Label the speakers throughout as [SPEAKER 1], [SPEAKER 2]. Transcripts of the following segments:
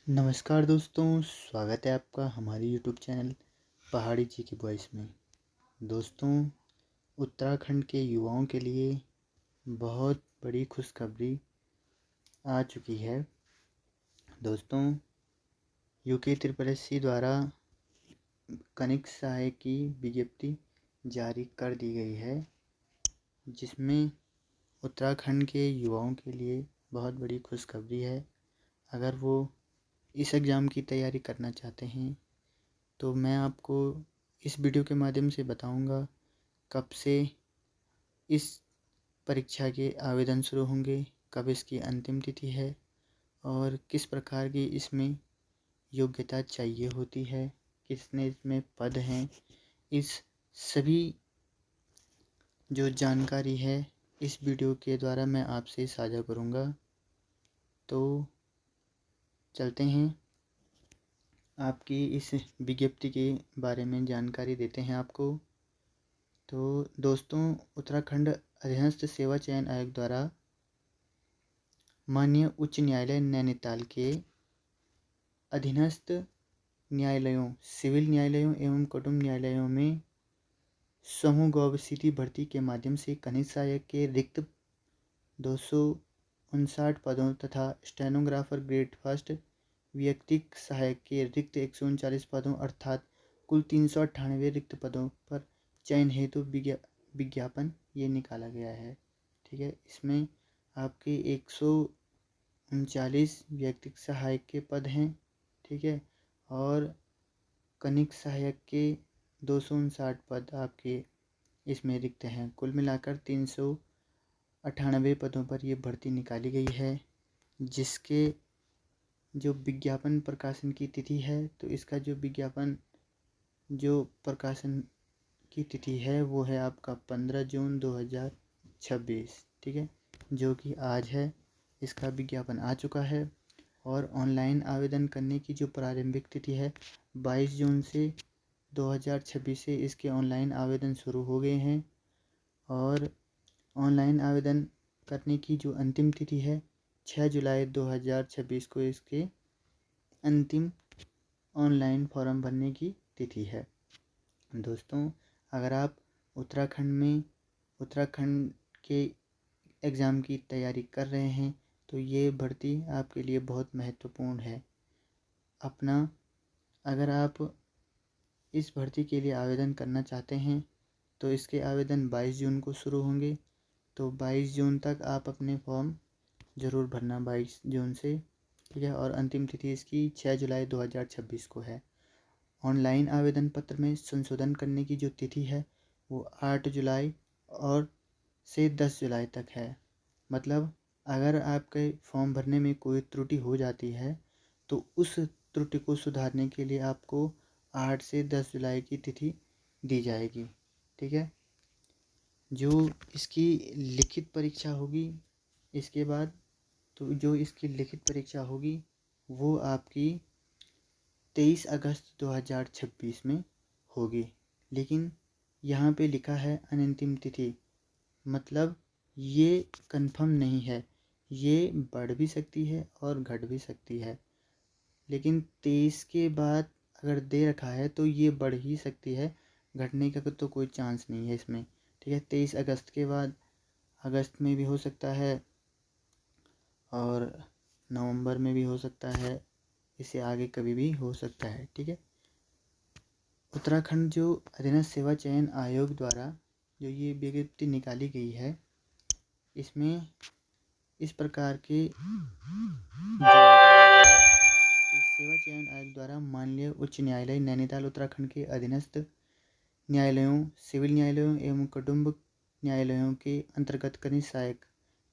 [SPEAKER 1] नमस्कार दोस्तों, स्वागत है आपका हमारे यूट्यूब चैनल पहाड़ी जी की वॉइस में। दोस्तों, उत्तराखंड के युवाओं के लिए बहुत बड़ी खुशखबरी आ चुकी है। दोस्तों, यूके त्रिपरसी द्वारा कनिक सहाय की विज्ञप्ति जारी कर दी गई है, जिसमें उत्तराखंड के युवाओं के लिए बहुत बड़ी खुशखबरी है। अगर वो इस एग्ज़ाम की तैयारी करना चाहते हैं तो मैं आपको इस वीडियो के माध्यम से बताऊंगा कब से इस परीक्षा के आवेदन शुरू होंगे, कब इसकी अंतिम तिथि है और किस प्रकार की इसमें योग्यता चाहिए होती है, कितने इसमें पद हैं। इस सभी जो जानकारी है इस वीडियो के द्वारा मैं आपसे साझा करूंगा। तो चलते हैं, आपकी इस विज्ञप्ति के बारे में जानकारी देते हैं आपको। तो दोस्तों, उत्तराखंड अधीनस्थ सेवा चयन आयोग द्वारा माननीय उच्च न्यायालय नैनीताल के अधीनस्थ न्यायालयों, सिविल न्यायालयों एवं कुटुंब न्यायालयों में समूह गौवसीधी भर्ती के माध्यम से खनिज सहायक के रिक्त 259 पदों तथा स्टेनोग्राफर ग्रेड फर्स्ट व्यक्तिक सहायक के रिक्त 139 पदों अर्थात कुल 398 रिक्त पदों पर चयन हेतु विज्ञापन ये निकाला गया है। ठीक है, इसमें आपके 139 व्यक्तिक सहायक के पद हैं। ठीक है, और कनिक सहायक के 259 पद आपके इसमें रिक्त हैं। कुल मिलाकर 398 पदों पर ये भर्ती निकाली गई है, जिसके जो विज्ञापन प्रकाशन की तिथि है, तो इसका जो विज्ञापन जो प्रकाशन की तिथि है वो है आपका 15 जून 2026। ठीक है, जो कि आज है। इसका विज्ञापन आ चुका है और ऑनलाइन आवेदन करने की जो प्रारंभिक तिथि है 22 जून से 2026 से इसके ऑनलाइन आवेदन शुरू हो गए हैं और ऑनलाइन आवेदन करने की जो अंतिम तिथि है 6 जुलाई 2026 को इसके अंतिम ऑनलाइन फॉर्म भरने की तिथि है। दोस्तों, अगर आप उत्तराखंड के एग्ज़ाम की तैयारी कर रहे हैं तो ये भर्ती आपके लिए बहुत महत्वपूर्ण है। अगर आप इस भर्ती के लिए आवेदन करना चाहते हैं तो इसके आवेदन 22 जून को शुरू होंगे। तो 22 जून तक आप अपने फॉर्म ज़रूर भरना, 22 जून से। ठीक है, और अंतिम तिथि इसकी 6 जुलाई 2026 को है। ऑनलाइन आवेदन पत्र में संशोधन करने की जो तिथि है वो 8 जुलाई और से 10 जुलाई तक है। मतलब अगर आपके फॉर्म भरने में कोई त्रुटि हो जाती है तो उस त्रुटि को सुधारने के लिए आपको 8 से 10 जुलाई की तिथि दी जाएगी। ठीक है, जो इसकी लिखित परीक्षा होगी इसके बाद, तो जो इसकी लिखित परीक्षा होगी वो आपकी 23 अगस्त 2026 में होगी। लेकिन यहाँ पे लिखा है अनंतिम तिथि, मतलब ये कंफर्म नहीं है, ये बढ़ भी सकती है और घट भी सकती है। लेकिन 23 के बाद अगर दे रखा है तो ये बढ़ ही सकती है, घटने का तो कोई चांस नहीं है इसमें। ठीक है, 23 अगस्त के बाद अगस्त में भी हो सकता है और नवंबर में भी हो सकता है, इससे आगे कभी भी हो सकता है। ठीक है, उत्तराखंड जो अधीनस्थ सेवा चयन आयोग द्वारा जो ये विज्ञप्ति निकाली गई है, इसमें इस प्रकार के जानकारी है कि सेवा चयन आयोग द्वारा माननीय उच्च न्यायालय नैनीताल उत्तराखंड के अधीनस्थ न्यायालयों, सिविल न्यायालयों एवं कुटुंब न्यायालयों के अंतर्गत खनिज सहायक,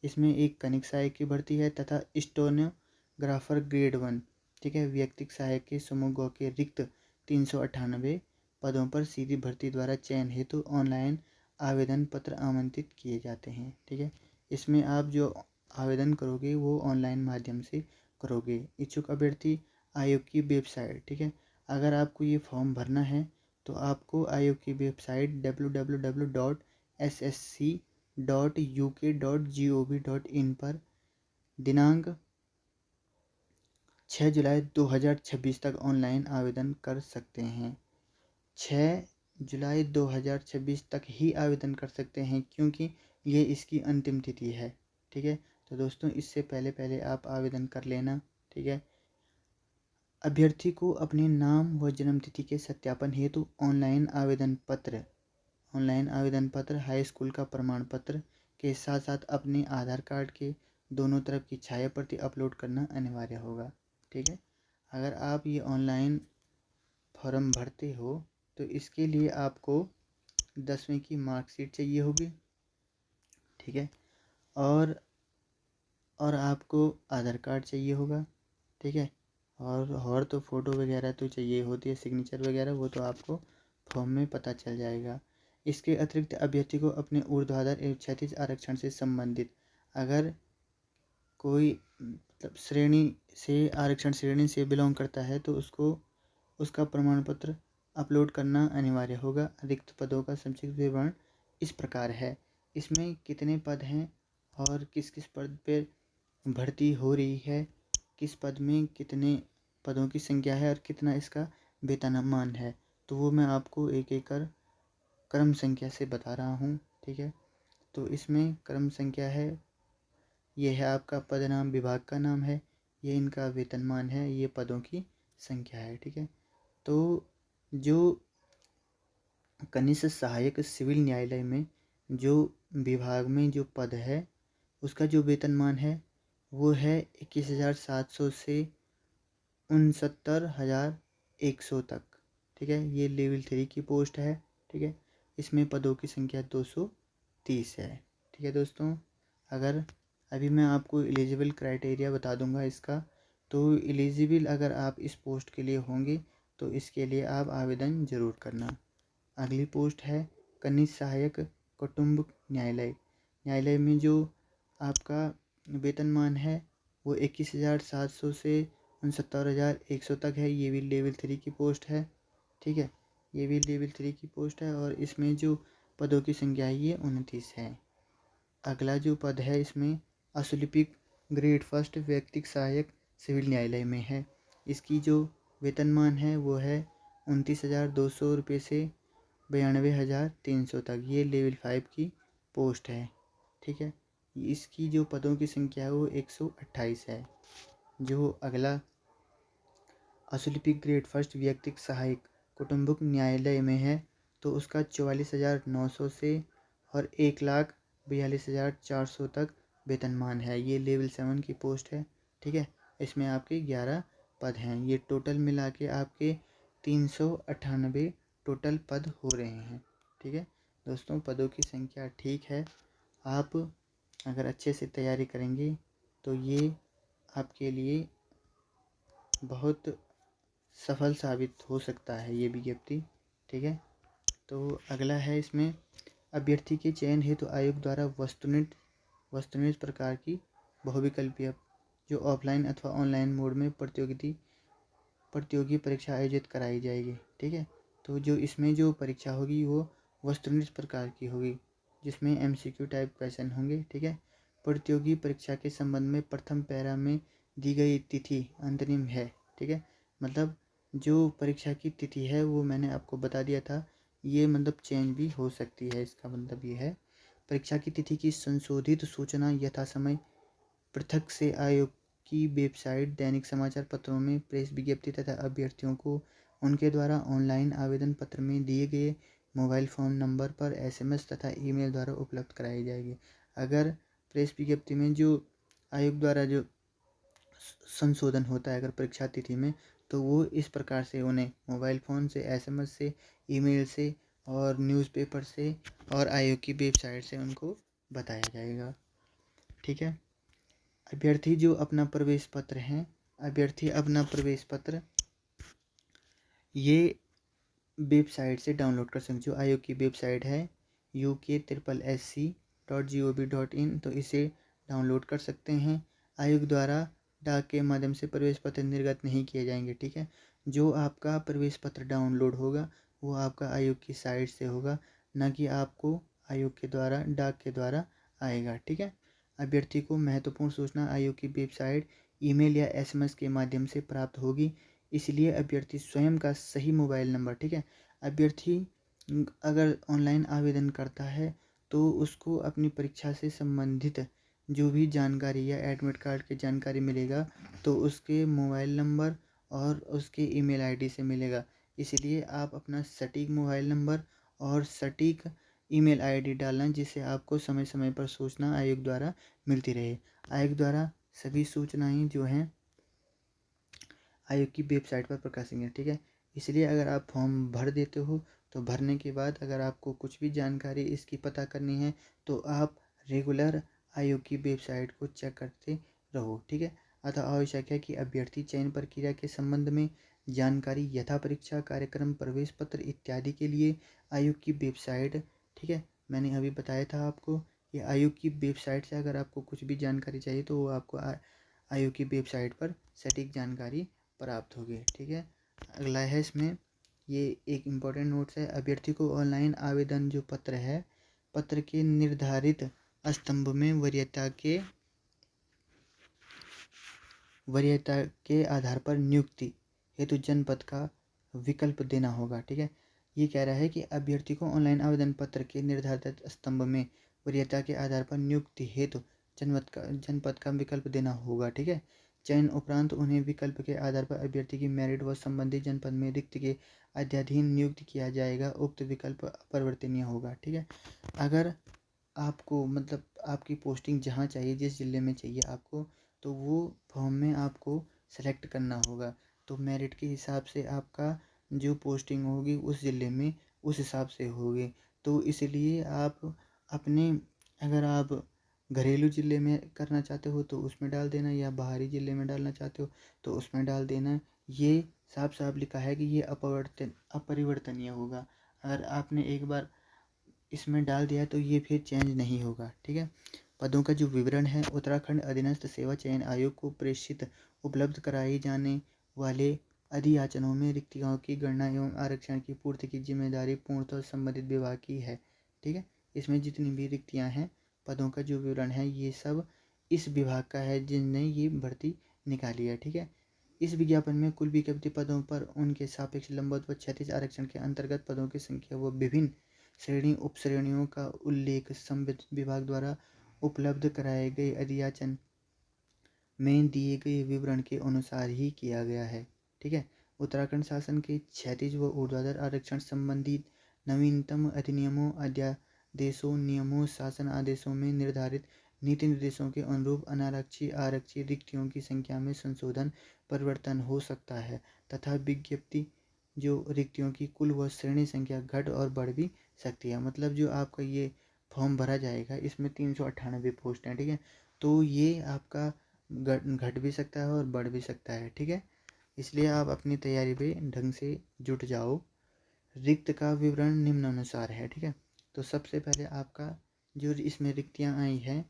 [SPEAKER 1] इसमें एक खनिज सहायक की भर्ती है तथा स्टेनोग्राफर ग्रेड 1, ठीक है, व्यक्तिक सहायक के समूह गौ के रिक्त 398 पदों पर सीधी भर्ती द्वारा चयन हेतु ऑनलाइन आवेदन पत्र आमंत्रित किए जाते हैं। ठीक है, इसमें आप जो आवेदन करोगे वो ऑनलाइन माध्यम से करोगे। इच्छुक अभ्यर्थी आयोग की वेबसाइट, ठीक है, अगर आपको ये फॉर्म भरना है तो आपको आयोग की वेबसाइट www.ssc.uk.gov.in पर दिनांक 6 जुलाई 2026 तक ऑनलाइन आवेदन कर सकते हैं। 6 जुलाई 2026 तक ही आवेदन कर सकते हैं, क्योंकि ये इसकी अंतिम तिथि है। ठीक है, तो दोस्तों इससे पहले पहले आप आवेदन कर लेना। ठीक है, अभ्यर्थी को अपने नाम व जन्मतिथि के सत्यापन हेतु ऑनलाइन आवेदन पत्र, हाई स्कूल का प्रमाण पत्र के साथ साथ अपने आधार कार्ड के दोनों तरफ की छाया प्रति अपलोड करना अनिवार्य होगा। ठीक है, अगर आप ये ऑनलाइन फॉर्म भरते हो तो इसके लिए आपको 10वीं की मार्कशीट चाहिए होगी। ठीक है, और आपको आधार कार्ड चाहिए होगा। ठीक है, और तो फ़ोटो वगैरह तो चाहिए होती है, सिग्नेचर वगैरह, वो तो आपको फॉर्म में पता चल जाएगा। इसके अतिरिक्त अभ्यर्थी को अपने ऊर्ध्वाधर एवं क्षैतिज आरक्षण से संबंधित अगर कोई मतलब आरक्षण श्रेणी से बिलोंग करता है तो उसको उसका प्रमाण पत्र अपलोड करना अनिवार्य होगा। रिक्त पदों का संक्षिप्त विवरण इस प्रकार है। इसमें कितने पद हैं और किस किस पद पर भर्ती हो रही है, किस पद में कितने पदों की संख्या है और कितना इसका वेतनमान है, तो वो मैं आपको एक एक कर क्रम संख्या से बता रहा हूँ। ठीक है, तो इसमें क्रम संख्या है, ये है आपका पद नाम, विभाग का नाम है, ये इनका वेतनमान है, ये पदों की संख्या है। ठीक है, तो जो कनिष्ठ सहायक सिविल न्यायालय में जो विभाग में जो पद है उसका जो वेतनमान है वो है 21,700 से 69,100 तक। ठीक है, ये लेवल 3 की पोस्ट है। ठीक है, इसमें पदों की संख्या 230 है। ठीक है दोस्तों, अगर अभी मैं आपको एलिजिबल क्राइटेरिया बता दूंगा इसका, तो एलिजिबल अगर आप इस पोस्ट के लिए होंगे तो इसके लिए आप आवेदन ज़रूर करना। अगली पोस्ट है कनिष्ठ सहायक कौटुंबिक न्यायालय में जो आपका वेतनमान है वो 21,700 से 69,100 तक है। ये भी लेवल 3 की पोस्ट है। ठीक है, ये भी लेवल 3 की पोस्ट है और इसमें जो पदों की संख्या है ये 29 है। अगला जो पद है इसमें अशुलिपिक ग्रेड फर्स्ट व्यक्तिक सहायक सिविल न्यायालय में है। इसकी जो वेतनमान है वो है 29,200 रुपये से 92,300 तक। ये लेवल 5 की पोस्ट है। ठीक है, इसकी जो पदों की संख्या है वो 128 है। जो अगला अशुलिपिक ग्रेड फर्स्ट व्यक्तिक सहायक कौटुंबिक न्यायालय में है तो उसका 44,900 से और 1,42,400 तक वेतनमान है। ये लेवल 7 की पोस्ट है। ठीक है, इसमें आपके 11 पद हैं। ये टोटल मिला के आपके 398 टोटल पद हो रहे हैं। ठीक है दोस्तों, पदों की संख्या ठीक है। आप अगर अच्छे से तैयारी करेंगे तो ये आपके लिए बहुत सफल साबित हो सकता है ये विज्ञप्ति। ठीक है, तो अगला है इसमें अभ्यर्थी के चयन हेतु आयोग द्वारा वस्तुनिष्ठ प्रकार की बहुविकल्पीय जो ऑफलाइन अथवा ऑनलाइन मोड में प्रतियोगी परीक्षा आयोजित कराई जाएगी। ठीक है, तो जो इसमें जो परीक्षा होगी वो वस्तुनिष्ठ प्रकार की होगी जिसमें MCQ टाइप क्वेश्चन होंगे। ठीक है, प्रतियोगी परीक्षा के संबंध में प्रथम पैरा में दी गई तिथि अंतरिम है। ठीक है, मतलब जो परीक्षा की तिथि है वो मैंने आपको बता दिया था, ये मतलब चेंज भी हो सकती है। इसका मतलब ये है परीक्षा की तिथि की संशोधित सूचना यथासमय पृथक से आयोग की वेबसाइट, दैनिक समाचार पत्रों में प्रेस विज्ञप्ति तथा अभ्यर्थियों को उनके द्वारा ऑनलाइन आवेदन पत्र में दिए गए मोबाइल फ़ोन नंबर पर SMS तथा ईमेल द्वारा उपलब्ध कराई जाएगी। अगर प्रेस विज्ञप्ति में जो आयोग द्वारा जो संशोधन होता है अगर परीक्षा तिथि में, तो वो इस प्रकार से उन्हें मोबाइल फ़ोन से, SMS से, ईमेल से और न्यूज़पेपर से और आयोग की वेबसाइट से उनको बताया जाएगा। ठीक है, अभ्यर्थी अपना प्रवेश पत्र ये वेबसाइट से डाउनलोड कर सकते। जो आयोग की वेबसाइट है UK SSC.gov.in, तो इसे डाउनलोड कर सकते हैं। आयोग द्वारा डाक के माध्यम से प्रवेश पत्र निर्गत नहीं किए जाएंगे। ठीक है, जो आपका प्रवेश पत्र डाउनलोड होगा वो आपका आयोग की साइट से होगा, न कि आपको आयोग के द्वारा डाक के द्वारा आएगा। ठीक है, अभ्यर्थी को महत्वपूर्ण सूचना आयोग की वेबसाइट ईमेल या एसएमएस के माध्यम से प्राप्त होगी। इसलिए अभ्यर्थी स्वयं का सही मोबाइल नंबर, ठीक है, अभ्यर्थी अगर ऑनलाइन आवेदन करता है तो उसको अपनी परीक्षा से संबंधित जो भी जानकारी या एडमिट कार्ड की जानकारी मिलेगा तो उसके मोबाइल नंबर और उसके ईमेल आईडी से मिलेगा। इसलिए आप अपना सटीक मोबाइल नंबर और सटीक ईमेल आईडी डालना, जिससे आपको समय समय पर सूचना आयोग द्वारा मिलती रहे। आयोग द्वारा सभी सूचनाएं जो हैं आयोग की वेबसाइट पर प्रकाशित है, ठीक है। इसलिए अगर आप फॉर्म भर देते हो तो भरने के बाद अगर आपको कुछ भी जानकारी इसकी पता करनी है तो आप रेगुलर आयोग की वेबसाइट को चेक करते रहो, ठीक है। अतः आवश्यक है कि अभ्यर्थी चयन प्रक्रिया के संबंध में जानकारी यथा परीक्षा कार्यक्रम प्रवेश पत्र इत्यादि के लिए आयोग की वेबसाइट, ठीक है, मैंने अभी बताया था आपको, ये आयोग की वेबसाइट से अगर आपको कुछ भी जानकारी चाहिए तो वो आपको आयोग की वेबसाइट पर सटीक जानकारी प्राप्त होगी, ठीक है। अगला है इसमें ये एक इम्पोर्टेंट नोट्स है, अभ्यर्थी को ऑनलाइन आवेदन जो पत्र है, पत्र के निर्धारित स्तंभ में वरीयता के आधार पर नियुक्ति हेतु जनपद का विकल्प देना होगा, ठीक है। ये कह रहा है कि अभ्यर्थी को ऑनलाइन आवेदन पत्र के निर्धारित स्तंभ में वरीयता के आधार पर नियुक्ति हेतु जनपद का विकल्प देना होगा, ठीक है। चयन उपरांत उन्हें विकल्प के आधार पर अभ्यर्थी की मेरिट व संबंधित जनपद में रिक्त के अध्याधीन नियुक्त किया जाएगा। उक्त विकल्प अपरिवर्तनीय होगा, ठीक है। अगर आपको मतलब आपकी पोस्टिंग जहाँ चाहिए, जिस ज़िले में चाहिए आपको, तो वो फॉर्म में आपको सेलेक्ट करना होगा। तो मेरिट के हिसाब से आपका जो पोस्टिंग होगी उस ज़िले में उस हिसाब से होगी। तो इसलिए आप अपने अगर आप घरेलू ज़िले में करना चाहते हो तो उसमें डाल देना, या बाहरी ज़िले में डालना चाहते हो तो उसमें डाल देना। ये साफ साफ लिखा है कि ये अपरिवर्तनीय होगा। अगर आपने एक बार इसमें डाल दिया तो ये फिर चेंज नहीं होगा, ठीक है। पदों का जो विवरण है, उत्तराखंड अधीनस्थ सेवा चयन आयोग को प्रेषित उपलब्ध कराए जाने वाले अधियाचनों में रिक्तियों की गणना एवं आरक्षण की पूर्ति की जिम्मेदारी पूर्णतः संबंधित विभाग की है, ठीक है। इसमें जितनी भी रिक्तियां हैं, पदों का जो विवरण है, ये सब इस विभाग का है जिनने ये भर्ती निकाली है, ठीक है। इस विज्ञापन में कुल विज्ञप्ति पदों पर उनके सापेक्ष लंबवत व क्षैतिज आरक्षण के अंतर्गत पदों की संख्या व विभिन्न श्रेणी उपश्रेणियों का उल्लेख संबंधित विभाग द्वारा उपलब्ध कराए गए अधियाचन में दिए गए विवरण के अनुसार ही किया गया है, ठीक है। उत्तराखंड शासन के क्षैतिज व ऊर्ध्वाधर आरक्षण संबंधित नवीनतम अधिनियमों, अध्यादेशों, नियमों, शासन आदेशों में निर्धारित नीति निर्देशों के अनुरूप अनारक्षित आरक्षित रिक्तियों की संख्या में संशोधन परिवर्तन हो सकता है तथा विज्ञप्ति जो रिक्तियों की कुल व श्रेणी संख्या घट और बढ़ भी सकती है। मतलब जो आपका ये फॉर्म भरा जाएगा इसमें 398 पोस्ट हैं, ठीक है। तो ये आपका घट भी सकता है और बढ़ भी सकता है, ठीक है। इसलिए आप अपनी तैयारी पे ढंग से जुट जाओ। रिक्त का विवरण निम्नानुसार है, ठीक है। तो सबसे पहले आपका जो इसमें रिक्तियां आई हैं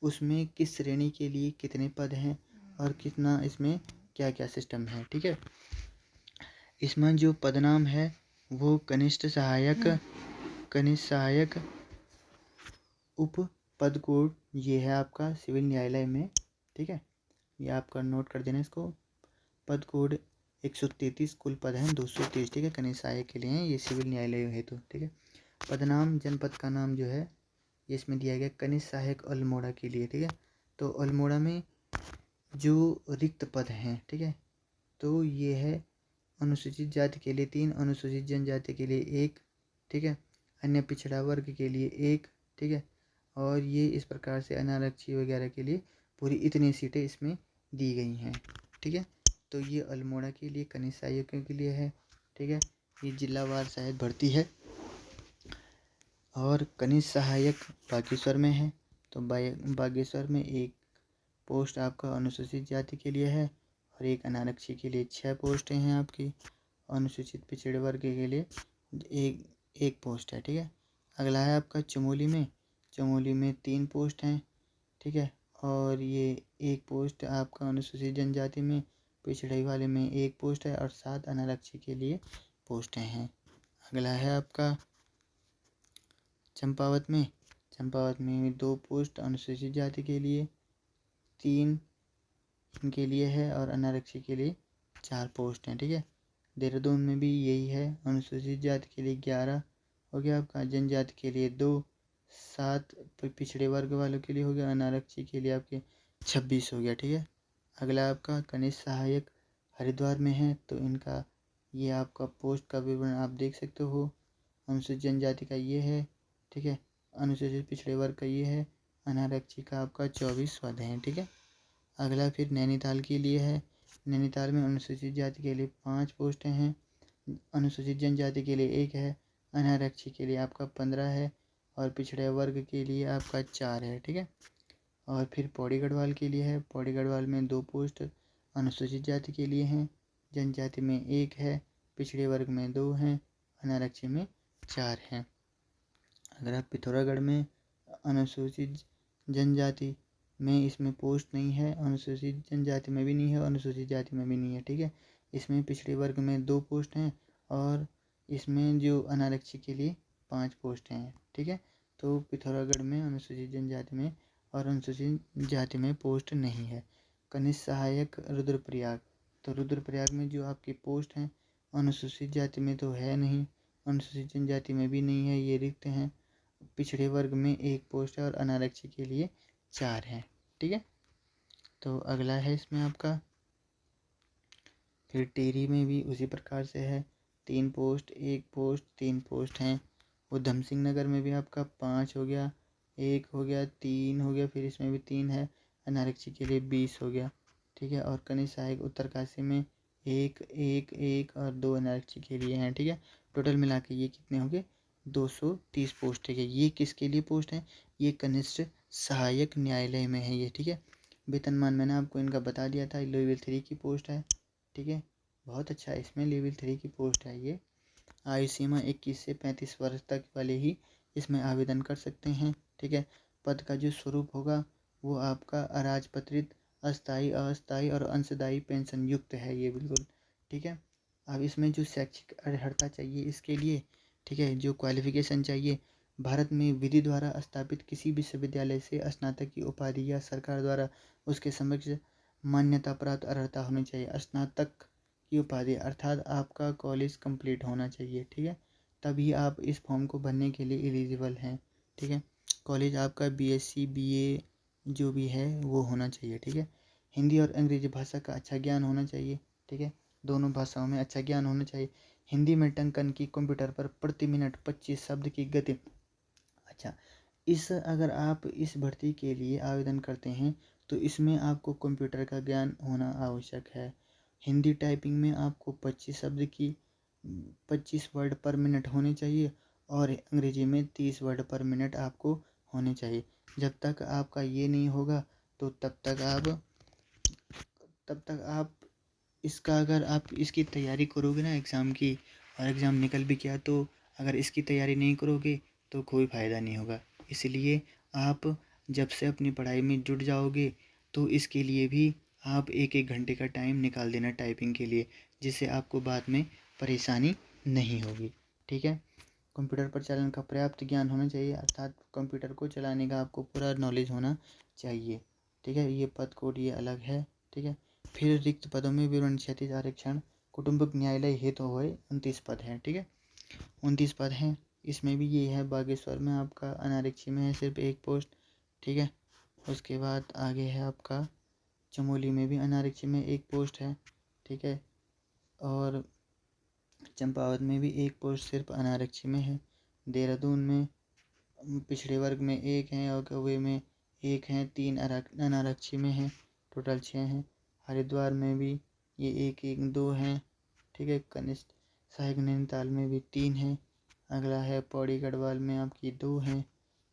[SPEAKER 1] उसमें किस श्रेणी के लिए कितने पद हैं और कितना इसमें क्या क्या सिस्टम है, ठीक है। इसमें जो पदनाम है वो कनिष्ठ सहायक उप पद कोड ये है आपका सिविल न्यायालय में, ठीक है। ये आपका नोट कर देना इसको। पद कोड 133 कुल पद हैं 230, ठीक है, कनिष्ठ सहायक के लिए हैं, ये सिविल न्यायालय हेतु, ठीक है। पदनाम जनपद का नाम जो है ये इसमें दिया गया कनिष्ठ सहायक अल्मोड़ा के लिए, ठीक है। तो अल्मोड़ा में जो रिक्त पद हैं, ठीक है, तो ये है अनुसूचित जाति के लिए 3, अनुसूचित जनजाति के लिए 1, ठीक है, अन्य पिछड़ा वर्ग के लिए 1, ठीक है। और ये इस प्रकार से अनारक्षी वगैरह के लिए पूरी इतनी सीटें इसमें दी गई हैं, ठीक है। तो ये अल्मोड़ा के लिए कनिष्ठ सहायकों के लिए है, ठीक है। ये जिलावार शायद भर्ती है। और कनिष्ठ सहायक बागेश्वर में है, तो बागेश्वर में एक पोस्ट आपका अनुसूचित जाति के लिए है और एक अनारक्षी के लिए 6 पोस्टें हैं आपकी। अनुसूचित पिछड़े वर्ग के लिए एक पोस्ट है, ठीक है। अगला है आपका चमोली में 3 पोस्ट हैं, ठीक है। और ये एक पोस्ट आपका अनुसूचित जनजाति में, पिछड़े वाले में 1 पोस्ट है और 7 अनारक्षी के लिए पोस्टें हैं। अगला है आपका चंपावत में 2 पोस्ट अनुसूचित जाति के लिए, 3 इनके लिए है और अनारक्षी के लिए 4 पोस्ट हैं, ठीक है। देहरादून में भी यही है। अनुसूचित जाति के लिए 11 हो गया आपका, जनजाति के लिए 2, 7 पिछड़े वर्ग वालों के लिए हो गया, अनारक्षी के लिए आपके 26 हो गया, ठीक है। अगला आपका कनिष्ठ सहायक हरिद्वार में है, तो इनका ये आपका पोस्ट का विवरण आप देख सकते हो। अनुसूचित जनजाति का ये है, ठीक है। अनुसूचित पिछड़े वर्ग का ये है। अनारक्षी का आपका 24 पद हैं, ठीक है। अगला फिर नैनीताल के लिए है। नैनीताल में अनुसूचित जाति के लिए 5 पोस्टें हैं, अनुसूचित जनजाति के लिए 1 है, अनारक्षी के लिए आपका 15 है और पिछड़े वर्ग के लिए आपका 4 है, ठीक है। और फिर पौड़ी गढ़वाल के लिए है। पौड़ी गढ़वाल में 2 पोस्ट अनुसूचित जाति के लिए हैं, जनजाति में 1 है, पिछड़े वर्ग में 2 हैं, अनारक्षी में 4 हैं। अगर आप पिथौरागढ़ में अनुसूचित जनजाति में इसमें पोस्ट नहीं है, अनुसूचित जनजाति में भी नहीं है, अनुसूचित जाति में भी नहीं है, ठीक है। इसमें पिछड़े वर्ग में 2 पोस्ट हैं और इसमें जो अनारक्षी के लिए 5 पोस्ट हैं, ठीक है। तो पिथौरागढ़ में अनुसूचित जनजाति में और अनुसूचित जाति में पोस्ट नहीं है। कनिष्ठ सहायक रुद्रप्रयाग, तो रुद्रप्रयाग में जो आपकी पोस्ट हैं अनुसूचित जाति में तो है नहीं, अनुसूचित जनजाति में भी नहीं है, ये रिक्त हैं। पिछड़े वर्ग में 1 पोस्ट है और अनारक्षी के लिए 4 हैं, ठीक है। तो अगला है इसमें आपका फिर टिहरी में भी उसी प्रकार से है, 3 पोस्ट, 1 पोस्ट, 3 पोस्ट हैं। उधम सिंह नगर में भी आपका 5 हो गया, 1 हो गया, 3 हो गया, फिर इसमें भी 3 है, अनारक्षी के लिए 20 हो गया, ठीक है। और कनिष्ठ सहायक उत्तरकाशी में 1, 1, 1 और 2 अनारक्षी के लिए हैं, ठीक है। टोटल मिला के ये कितने हो गए 230 पोस्ट, ठीक है। ये किसके लिए पोस्ट है, ये कनिष्ठ सहायक न्यायालय में है ये, ठीक है। वेतनमान मैंने आपको इनका बता दिया था, लेवल 3 की पोस्ट है, ठीक है। बहुत अच्छा, इसमें लेवल 3 की पोस्ट है ये। आयु सीमा 21 से 35 वर्ष तक वाले ही इसमें आवेदन कर सकते हैं, ठीक है। पद का जो स्वरूप होगा वो आपका अराजपत्रित, अस्थाई, अस्थाई और अंशदायी पेंशन युक्त है ये, बिल्कुल, ठीक है। अब इसमें जो शैक्षिक अर्हता चाहिए इसके लिए, ठीक है, जो क्वालिफिकेशन चाहिए, भारत में विधि द्वारा स्थापित किसी विश्वविद्यालय से स्नातक की उपाधि या सरकार द्वारा उसके समक्ष मान्यता प्राप्त अर्हता होनी चाहिए। स्नातक की उपाधि अर्थात आपका कॉलेज कंप्लीट होना चाहिए, ठीक है, तभी आप इस फॉर्म को भरने के लिए एलिजिबल हैं, ठीक है। कॉलेज आपका बीएससी बीए जो भी है वो होना चाहिए, ठीक है। हिंदी और अंग्रेजी भाषा का अच्छा ज्ञान होना चाहिए, ठीक है, दोनों भाषाओं में अच्छा ज्ञान होना चाहिए। हिंदी में टंकन की कंप्यूटर पर प्रति मिनट 25 शब्द की गति। अच्छा, अगर आप इस भर्ती के लिए आवेदन करते हैं तो इसमें आपको कंप्यूटर का ज्ञान होना आवश्यक है। हिंदी टाइपिंग में आपको 25 वर्ड पर मिनट होने चाहिए और अंग्रेजी में 30 वर्ड पर मिनट आपको होने चाहिए। जब तक आपका ये नहीं होगा तो तब तक आप इसका, अगर आप इसकी तैयारी करोगे ना एग्ज़ाम की, और एग्ज़ाम निकल भी गया तो अगर इसकी तैयारी नहीं करोगे तो कोई फ़ायदा नहीं होगा। इसलिए आप जब से अपनी पढ़ाई में जुट जाओगे तो इसके लिए भी आप 1-1 घंटे का टाइम निकाल देना टाइपिंग के लिए, जिससे आपको बाद में परेशानी नहीं होगी, ठीक है। कंप्यूटर पर चलन का पर्याप्त ज्ञान होना चाहिए, अर्थात कंप्यूटर को चलाने का आपको पूरा नॉलेज होना चाहिए, ठीक है। ये पद कोड ये अलग है, ठीक है। फिर रिक्त पदों में विवरण क्षैतिज आरक्षण कुटुंबक न्यायालय हेतु हुए 29 पद हैं, ठीक है, 29 पद हैं। इसमें भी ये है, बागेश्वर में आपका अनारक्षी में है सिर्फ 1 पोस्ट, ठीक है। उसके बाद आगे है आपका चमोली में भी अनारक्षी में 1 पोस्ट है, ठीक है। और चंपावत में भी 1 पोस्ट सिर्फ अनारक्षी में है। देहरादून में पिछड़े वर्ग में 1 हैं और कौवे में 1 हैं, 3 अनारक्षी में हैं, टोटल 6 हैं। हरिद्वार में भी ये 1-1-2 हैं, ठीक है। कनिष्ठ सहायक नैनीताल में भी 3 हैं। अगला है पौड़ी गढ़वाल में आपकी 2 हैं,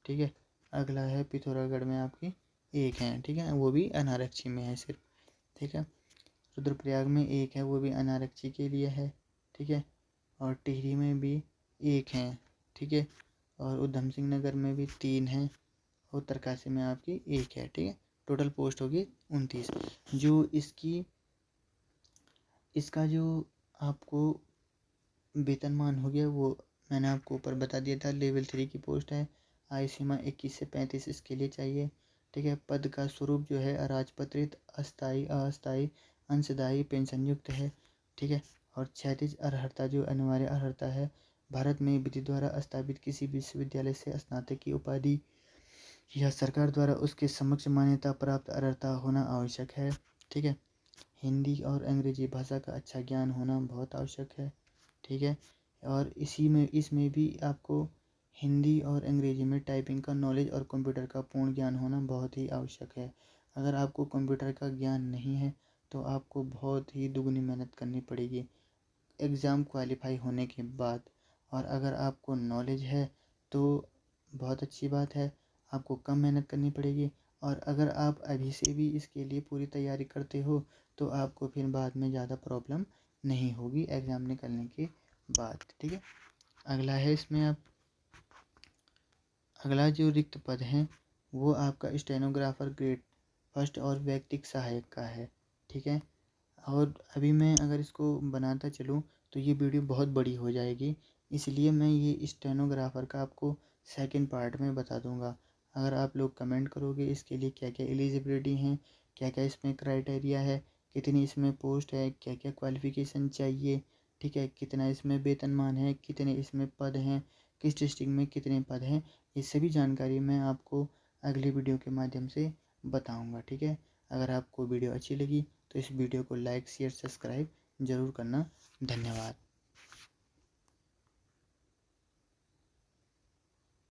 [SPEAKER 1] ठीक है। अगला है पिथौरागढ़ में आपकी 1 हैं, ठीक है, वो भी अनारक्षी में है सिर्फ, ठीक है। रुद्रप्रयाग में 1 है, वो भी अनारक्षी के लिए है, ठीक है। और टिहरी में भी 1 हैं, ठीक है। और उधम सिंह नगर में भी 3 हैं, उत्तरकाशी में आपकी 1 है, ठीक है। टोटल पोस्ट होगी 29। जो इसका जो आपको वेतनमान हो गया वो मैंने आपको ऊपर बता दिया था। लेवल 3 की पोस्ट है, आयु सीमा 21 से 35 इसके लिए चाहिए, ठीक है। पद का स्वरूप जो है अराजपत्रित, अस्थायी, अस्थायी, अंशदायी, पेंशन युक्त है, ठीक है। और क्षैतिज अर्हता जो अनिवार्य अर्हता है, भारत में विधि द्वारा स्थापित किसी विश्वविद्यालय से स्नातक की उपाधि या सरकार द्वारा उसके समक्ष मान्यता प्राप्त अर्हता होना आवश्यक है, ठीक है। हिंदी और अंग्रेजी भाषा का अच्छा ज्ञान होना बहुत आवश्यक है, ठीक है। और इसमें भी आपको हिंदी और अंग्रेजी में टाइपिंग का नॉलेज और कंप्यूटर का पूर्ण ज्ञान होना बहुत ही आवश्यक है। अगर आपको कंप्यूटर का ज्ञान नहीं है तो आपको बहुत ही दुगनी मेहनत करनी पड़ेगी एग्ज़ाम क्वालिफाई होने के बाद। और अगर आपको नॉलेज है तो बहुत अच्छी बात है, आपको कम मेहनत करनी पड़ेगी। और अगर आप अभी से भी इसके लिए पूरी तैयारी करते हो तो आपको फिर बाद में ज़्यादा प्रॉब्लम नहीं होगी एग्ज़ाम निकलने के बाद, ठीक है। अगला है इसमें आप अगला जो रिक्त पद हैं वो आपका स्टेनोग्राफर ग्रेड फर्स्ट और व्यक्तिक सहायक का है, ठीक है। और अभी मैं अगर इसको बनाता चलूँ तो ये वीडियो बहुत बड़ी हो जाएगी, इसलिए मैं ये स्टेनोग्राफर का आपको सेकंड पार्ट में बता दूंगा। अगर आप लोग कमेंट करोगे इसके लिए क्या क्या एलिजिबिलिटी हैं, क्या क्या इसमें क्राइटेरिया है, कितनी इसमें पोस्ट है, क्या क्या क्वालिफ़िकेशन चाहिए, ठीक है, कितना इसमें वेतनमान है, कितने इसमें पद हैं, किस डिस्ट्रिक्ट में कितने पद हैं, ये सभी जानकारी मैं आपको अगली वीडियो के माध्यम से बताऊँगा, ठीक है। अगर आपको वीडियो अच्छी लगी तो इस वीडियो को लाइक शेयर सब्सक्राइब ज़रूर करना। धन्यवाद।